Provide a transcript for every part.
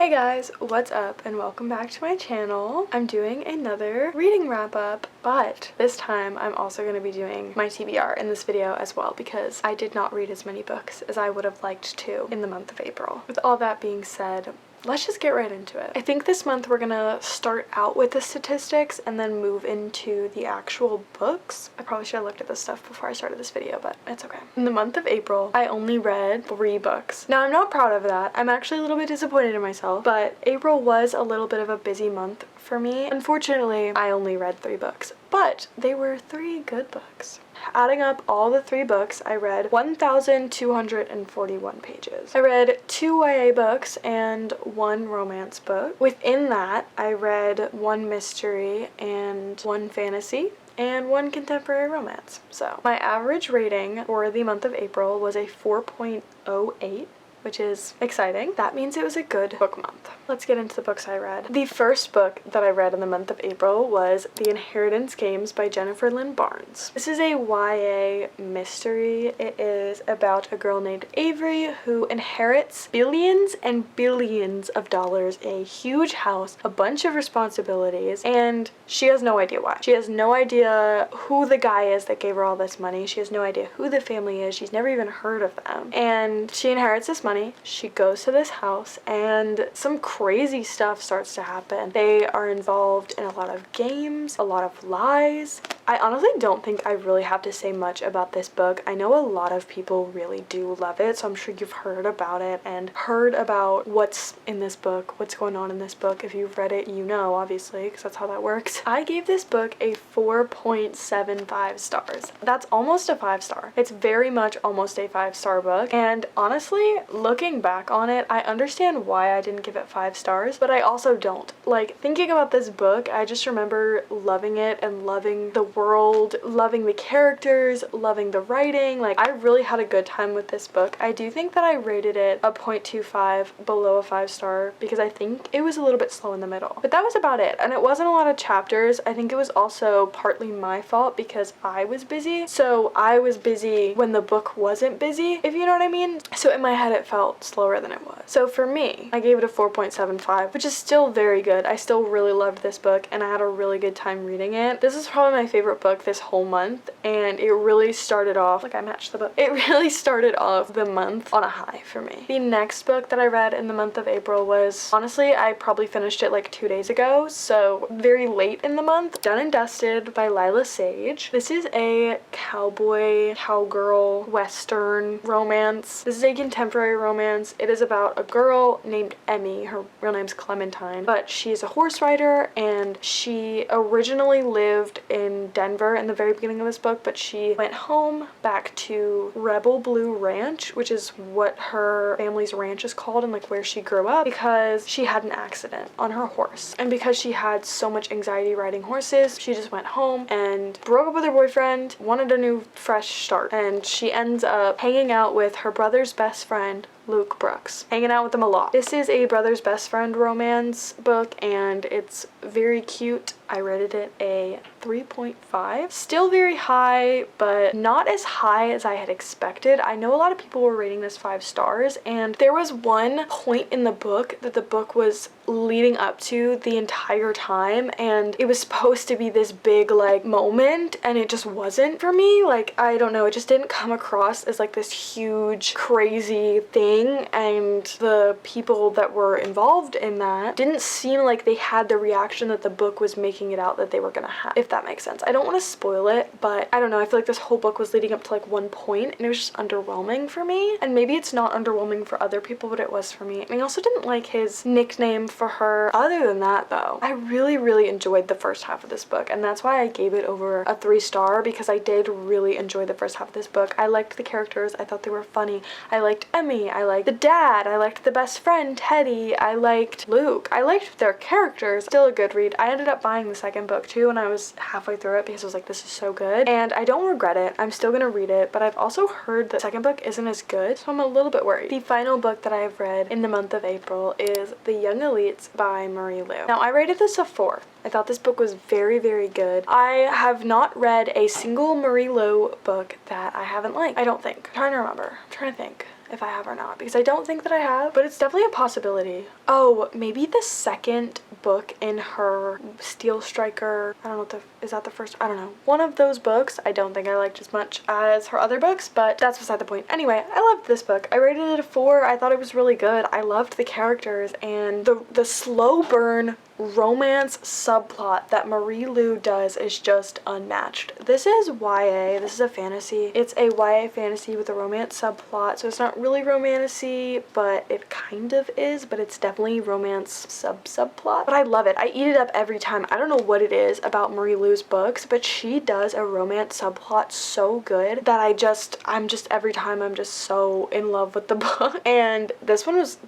Hey guys, what's up and welcome back to my channel. I'm doing another reading wrap up, but this time I'm also going to be doing my TBR in this video as well because I did not read as many books as I would have liked to in the month of April. With all that being said, let's just get right into it. I think this month we're gonna start out with the statistics and then move into the actual books. I probably should have looked at this stuff before I started this video, but it's okay. In the month of April, I only read 3 books. Now, I'm not proud of that. I'm actually a little bit disappointed in myself, but April was a little bit of a busy month for me. Unfortunately, I only read 3 books, but they were 3 good books. Adding up all the 3 books, I read 1,241 pages. I read 2 YA books and 1 romance book. Within that, I read 1 mystery and 1 fantasy and 1 contemporary romance. So my average rating for the month of April was a 4.08. which is exciting. That means it was a good book month. Let's get into the books I read. The first book that I read in the month of April was The Inheritance Games by Jennifer Lynn Barnes. This is a YA mystery. It is about a girl named Avery who inherits billions and billions of dollars, a huge house, a bunch of responsibilities, and she has no idea why. She has no idea who the guy is that gave her all this money. She has no idea who the family is. She's never even heard of them. And she inherits this money. She goes to this house and some crazy stuff starts to happen. They are involved in a lot of games, a lot of lies. I honestly don't think I really have to say much about this book. I know a lot of people really do love it, so I'm sure you've heard about it and heard about what's in this book, what's going on in this book. If you've read it, you know, obviously, because that's how that works. I gave this book a 4.75 stars. That's almost a 5-star. It's very much almost a 5-star book, and honestly, looking back on it, I understand why I didn't give it 5 stars, but I also don't. Like, thinking about this book, I just remember loving it and loving the world, loving the characters, loving the writing. Like, I really had a good time with this book. I do think that I rated it a 0.25 below a 5-star because I think it was a little bit slow in the middle. But that was about it, and it wasn't a lot of chapters. I think it was also partly my fault because I was busy. So I was busy when the book wasn't busy, if you know what I mean. So in my head it felt slower than it was. So for me, I gave it a 4.75, which is still very good. I still really loved this book and I had a really good time reading it. This is probably my favorite book this whole month, and it really started off, like I matched the book, it really started off the month on a high for me. The next book that I read in the month of April was, honestly, I probably finished it like 2 days ago, so very late in the month. Done and Dusted by Lila Sage. This is a cowboy, cowgirl, western romance. This is a contemporary romance. It is about a girl named Emmy. Her real name's Clementine, but she's a horse rider, and she originally lived in Denver in the very beginning of this book, but she went home back to Rebel Blue Ranch, which is what her family's ranch is called and like where she grew up, because she had an accident on her horse. And because she had so much anxiety riding horses, she just went home and broke up with her boyfriend, wanted a new fresh start, and she ends up hanging out with her brother's best friend, Luke Brooks, hanging out with them a lot. This is a brother's best friend romance book and it's very cute. I rated it a 3.5. Still very high, but not as high as I had expected. I know a lot of people were rating this 5 stars, and there was one point in the book that the book was leading up to the entire time, and it was supposed to be this big like moment, and it just wasn't for me. Like, I don't know, it just didn't come across as like this huge crazy thing, and the people that were involved in that didn't seem like they had the reaction that the book was making it out that they were gonna have, if that makes sense. I don't want to spoil it, but I don't know, I feel like this whole book was leading up to like one point and it was just underwhelming for me, and maybe it's not underwhelming for other people, but it was for me. And I also didn't like his nickname for her. Other than that though, I really enjoyed the first half of this book, and that's why I gave it over a 3-star, because I did really enjoy the first half of this book. I liked the characters, I thought they were funny, I liked Emmy, I liked the dad, I liked the best friend Teddy, I liked Luke, I liked their characters. Still a good read. I ended up buying the second book too, and I was halfway through it because I was like, this is so good, and I don't regret it. I'm still gonna read it, but I've also heard the second book isn't as good, so I'm a little bit worried. The final book that I have read in the month of April is The Young Elites by Marie Lu. Now, I rated this a 4. I thought this book was very good. I have not read a single Marie Lu book that I haven't liked, I don't think. I'm trying to remember. I'm trying to think. if I have or not, because I don't think that I have, but it's definitely a possibility. Oh, maybe the second book in her Steel Striker, I don't know what is that the first? I don't know. One of those books I don't think I liked as much as her other books, but that's beside the point. Anyway, I loved this book. I rated it a 4. I thought it was really good. I loved the characters, and the slow burn romance subplot that Marie Lu does is just unmatched. This is YA. This is a fantasy. It's a YA fantasy with a romance subplot, so it's not really romantasy, but it kind of is, but it's definitely romance subplot. But I love it. I eat it up every time. I don't know what it is about Marie Lu's books, but she does a romance subplot so good that I'm just every time I'm just so in love with the book. And this one was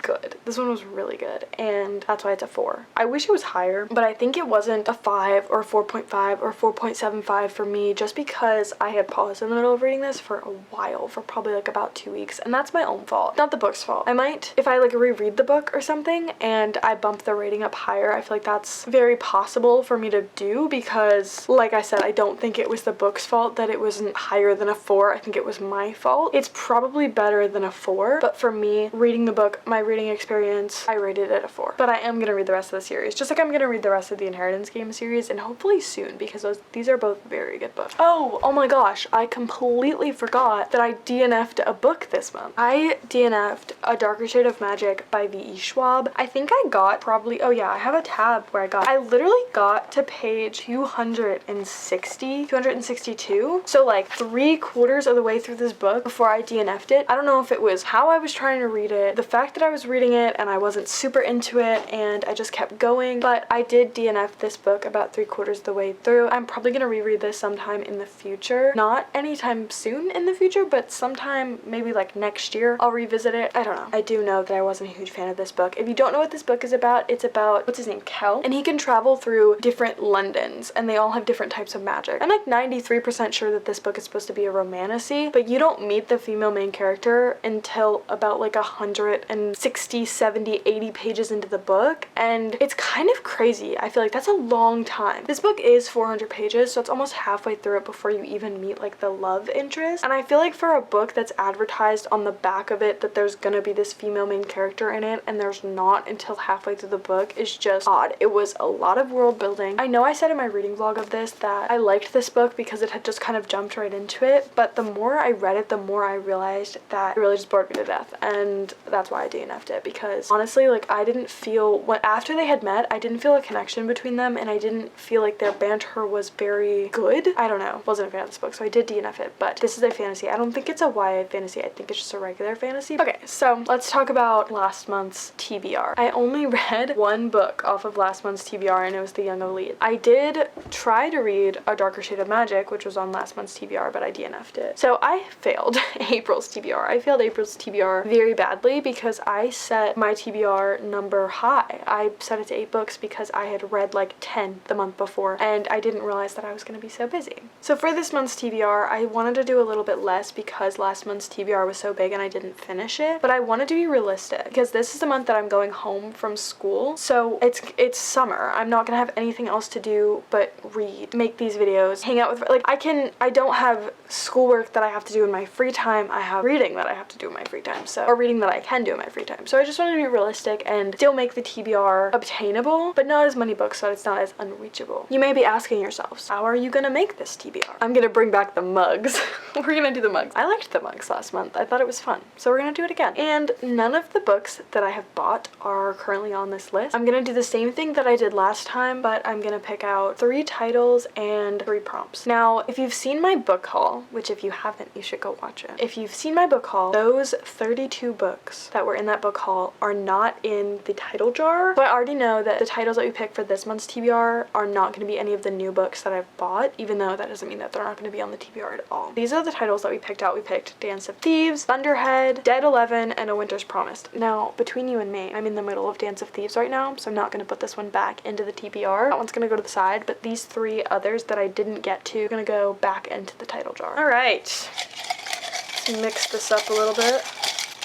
good. This one was really good, and that's why it's a 4. I wish it was higher, but I think it wasn't a 5 or 4.5 or 4.75 for me, just because I had paused in the middle of reading this for a while, for probably like about 2 weeks, and that's my own fault, not the book's fault. I might, if I like reread the book or something and I bump the rating up higher, I feel like that's very possible for me to do, because like I said, I don't think it was the book's fault that it wasn't higher than a 4. I think it was my fault. It's probably better than a 4, but for me, reading the book, my reading experience, I rated it a 4. But I am gonna read the rest of the series, just like I'm gonna read the rest of the Inheritance Game series, and hopefully soon, because these are both very good books. Oh my gosh, I completely forgot that I DNF'd a book this month. I DNF'd A Darker Shade of Magic by V.E. Schwab. I think I got probably, oh yeah, I have a tab where I literally got to page 262, so like 3/4 of the way through this book before I DNF'd it. I don't know if it was how I was trying to read it, the fact that I was reading it and I wasn't super into it and I just kept going, but I did DNF this book about 3/4 of the way through. I'm probably gonna reread this sometime in the future. Not anytime soon in the future, but sometime maybe like next year I'll revisit it. I don't know. I do know that I wasn't a huge fan of this book. If you don't know what this book is about, it's about, what's his name, Kel, and he can travel through different Londons and they all have different types of magic. I'm like 93% sure that this book is supposed to be a romantasy, but you don't meet the female main character until about like 160, 70, 80 pages into the book, and it's kind of crazy. I feel like that's a long time. This book is 400 pages, so it's almost halfway through it before you even meet like the love interest, and I feel like for a book that's advertised on the back of it that there's gonna be this female main character in it and there's not until halfway through the book is just odd. It was a lot of world building. I know I said in my reading vlog of this that I liked this book because it had just kind of jumped right into it, but the more I read it, the more I realized that it really just bored me to death, and that's why I DNF'd it, because honestly, like, I didn't feel, after they had met, I didn't feel a connection between them, and I didn't feel like their banter was very good. I don't know. Wasn't a fan of this book, so I did DNF it, but this is a fantasy. I don't think it's a YA fantasy. I think it's just a regular fantasy. Okay, so let's talk about last month's TBR. I only read one book off of last month's TBR, and it was The Young Elite. I did try to read A Darker Shade of Magic, which was on last month's TBR, but I DNF'd it. So I failed April's TBR. I failed April's TBR very badly because I set my TBR number high. I set it to 8 books because I had read like 10 the month before, and I didn't realize that I was going to be so busy. So for this month's TBR, I wanted to do a little bit less because last month's TBR was so big and I didn't finish it, but I wanted to be realistic because this is the month that I'm going home from school, so it's summer. I'm not gonna have anything else to do but read, make these videos, hang out with, like, I don't have schoolwork that I have to do in my free time. I have reading that I have to do in my free time, so, or reading that I can do in my free time. So I just wanted to be realistic and still make the TBR obtainable, but not as many books so it's not as unreachable. You may be asking yourselves, how are you gonna make this TBR? I'm gonna bring back the mugs. We're gonna do the mugs. I liked the mugs last month. I thought it was fun, so we're gonna do it again. And none of the books that I have bought are currently on this list. I'm gonna do the same thing that I did last time, but I'm gonna pick out 3 titles and 3 prompts. Now, if you've seen my book haul, which if you haven't, you should go watch it. If you've seen my book haul, those 32 books that were in that book haul are not in the title jar. So I already know that the titles that we picked for this month's TBR are not gonna be any of the new books that I've bought, even though that doesn't mean that they're not gonna be on the TBR at all. These are the titles that we picked out. We picked Dance of Thieves, Thunderhead, Dead 11, and A Winter's Promised. Now, between you and me, I'm in the middle of Dance of Thieves right now, so I'm not gonna put this one back into the TBR. That one's gonna go to the side, but these 3 others that I didn't get to are gonna go back into the title jar. All right, let's mix this up a little bit.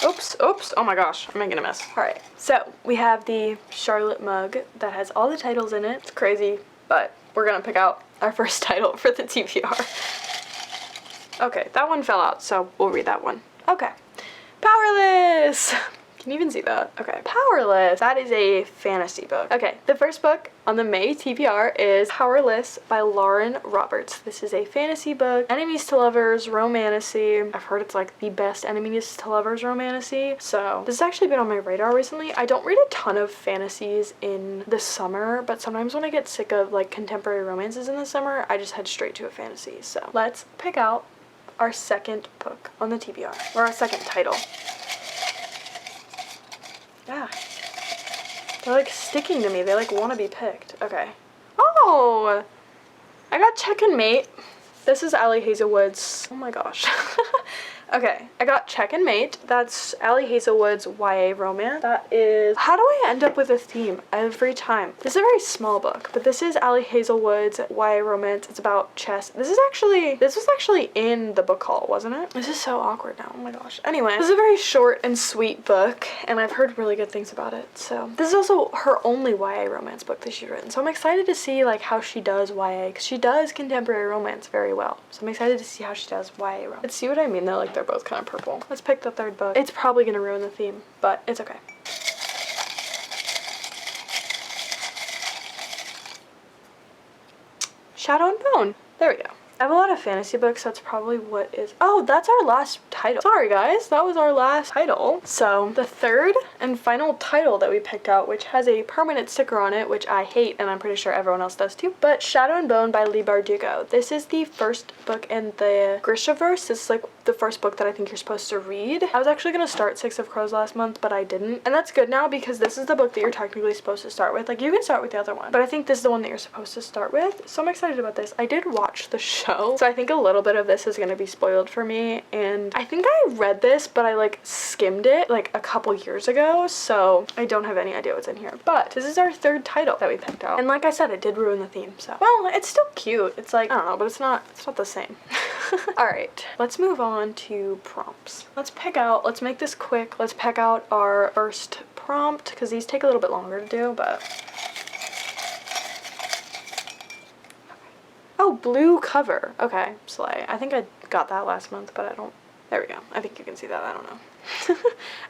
Oops, oh my gosh, I'm making a mess. All right, so we have the Charlotte mug that has all the titles in it. It's crazy, but we're gonna pick out our first title for the TBR. Okay, that one fell out, so we'll read that one. Okay, Powerless! Can you even see that? Okay. Powerless. That is a fantasy book. Okay, the first book on the May TBR is Powerless by Lauren Roberts. This is a fantasy book. Enemies to lovers, romantasy. I've heard it's like the best enemies to lovers romantasy. So this has actually been on my radar recently. I don't read a ton of fantasies in the summer, but sometimes when I get sick of like contemporary romances in the summer, I just head straight to a fantasy. So let's pick out our second book on the TBR, or our second title. Yeah. They're like sticking to me. They like want to be picked. Okay. Oh! I got Check and Mate. This is Ali Hazelwood's. Oh my gosh. Okay, I got Check and Mate. That's Ali Hazelwood's YA romance. That is... How do I end up with a theme every time? This is a very small book, but this is Ali Hazelwood's YA romance. It's about chess. This was actually in the book haul, wasn't it? This is so awkward now. Oh my gosh. Anyway, this is a very short and sweet book, and I've heard really good things about it. So this is also her only YA romance book that she's written. So I'm excited to see like how she does YA, because she does contemporary romance very well. So I'm excited to see how she does YA romance. Let's see what I mean though, like they're both kind of purple. Let's pick the third book. It's probably gonna ruin the theme, but it's okay. Shadow and Bone. There we go. I have a lot of fantasy books. That's probably what is... Oh, that's our last title. Sorry, guys. That was our last title. So, the third and final title that we picked out, which has a permanent sticker on it, which I hate, and I'm pretty sure everyone else does too, but Shadow and Bone by Leigh Bardugo. This is the first book in the Grishaverse. This is like the first book that I think you're supposed to read. I was actually going to start Six of Crows last month, but I didn't. And that's good now because this is the book that you're technically supposed to start with. Like, you can start with the other one, but I think this is the one that you're supposed to start with. So I'm excited about this. I did watch the show, so I think a little bit of this is going to be spoiled for me. And I think I read this, but I like skimmed it like a couple years ago, so I don't have any idea what's in here. But this is our third title that we picked out. And like I said, it did ruin the theme, so. Well, it's still cute. It's like, I don't know, but it's not the same. Alright, let's move on to prompts. Let's make this quick. Let's pick out our first prompt, because these take a little bit longer to do, but... Oh, blue cover. Okay, slay. I think I got that last month, but I don't... There we go. I think you can see that. I don't know.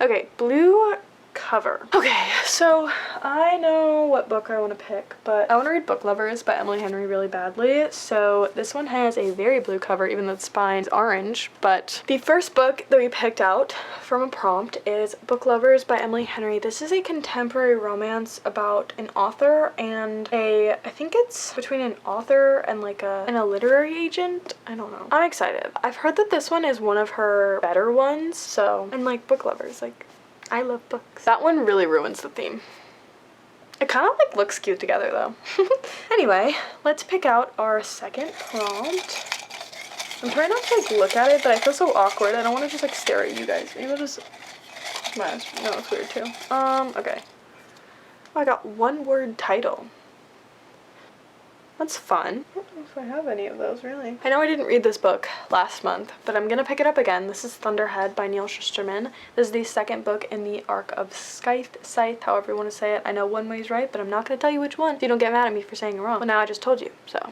Okay, blue cover. Okay, so I know what book I want to pick, but I want to read Book Lovers by Emily Henry really badly. So this one has a very blue cover, even though the spine is orange. But the first book that we picked out from a prompt is Book Lovers by Emily Henry. This is a contemporary romance about an author and I think it's between an author and like a literary agent. I don't know. I'm excited. I've heard that this one is one of her better ones. So, and like Book Lovers, like, I love books. That one really ruins the theme. It kind of like looks cute together though. Anyway, let's pick out our second prompt. I'm trying not to like look at it, but I feel so awkward. I don't want to just like stare at you guys. Maybe I'll just... No, it's weird too. Okay. Oh, I got one word title. That's fun. I don't know if I have any of those, really. I know I didn't read this book last month, but I'm gonna pick it up again. This is Thunderhead by Neil Shusterman. This is the second book in the arc of Scythe, however you want to say it. I know one way's right, but I'm not gonna tell you which one, so you don't get mad at me for saying it wrong. Well, now I just told you, so...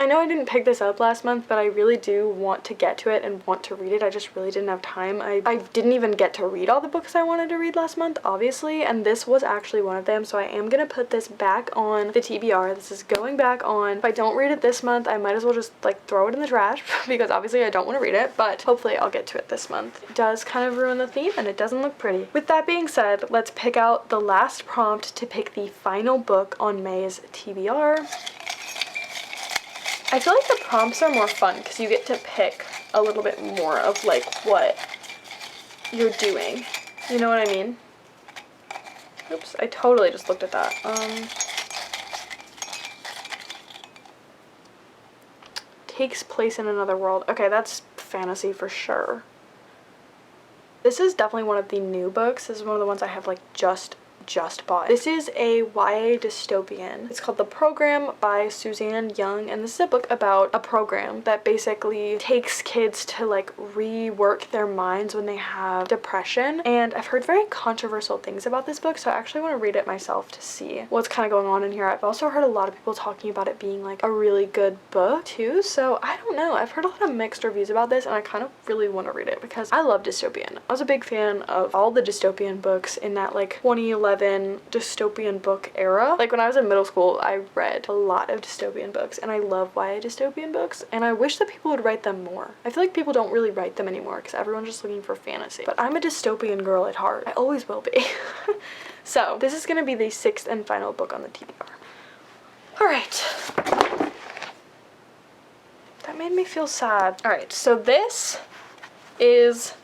I know I didn't pick this up last month, but I really do want to get to it and want to read it. I just really didn't have time. I didn't even get to read all the books I wanted to read last month, obviously, and this was actually one of them, so I am gonna put this back on the TBR. This is going back on. If I don't read it this month, I might as well just like throw it in the trash because obviously I don't want to read it, but hopefully I'll get to it this month. It does kind of ruin the theme and it doesn't look pretty. With that being said, let's pick out the last prompt to pick the final book on May's TBR. I feel like the prompts are more fun because you get to pick a little bit more of like what you're doing. You know what I mean? Oops, I totally just looked at that. Takes place in another world. Okay, that's fantasy for sure. This is definitely one of the new books. This is one of the ones I have like just just bought. This is a YA dystopian. It's called The Program by Suzanne Young, and this is a book about a program that basically takes kids to like rework their minds when they have depression. And I've heard very controversial things about this book, so I actually want to read it myself to see what's kind of going on in here. I've also heard a lot of people talking about it being like a really good book too, so I don't know. I've heard a lot of mixed reviews about this, and I kind of really want to read it because I love dystopian. I was a big fan of all the dystopian books in that like 2011 dystopian book era. Like when I was in middle school, I read a lot of dystopian books, and I love YA dystopian books, and I wish that people would write them more. I feel like people don't really write them anymore because everyone's just looking for fantasy. But I'm a dystopian girl at heart. I always will be. So this is gonna be the 6th and final book on the TBR. Alright. That made me feel sad. Alright, so this is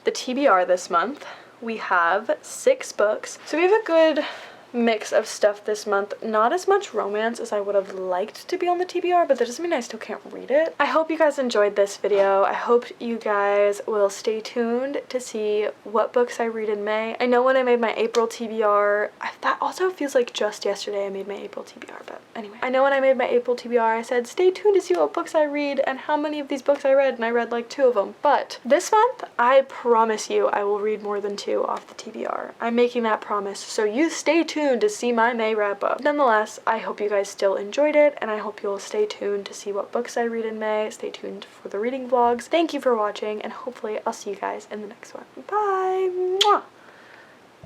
the TBR this month. We have 6 books. So we have a good mix of stuff this month. Not as much romance as I would have liked to be on the TBR, but that doesn't mean I still can't read it. I hope you guys enjoyed this video. I hope you guys will stay tuned to see what books I read in May. I know when I made my April TBR, that also feels like just yesterday I made my April TBR, but anyway. I know when I made my April TBR, I said stay tuned to see what books I read and how many of these books I read, and I read like 2 of them. But this month, I promise you I will read more than 2 off the TBR. I'm making that promise, so you stay tuned to see my May wrap up. Nonetheless, I hope you guys still enjoyed it, and I hope you'll stay tuned to see what books I read in May. Stay tuned for the reading vlogs. Thank you for watching, and hopefully I'll see you guys in the next one. Bye! Mwah!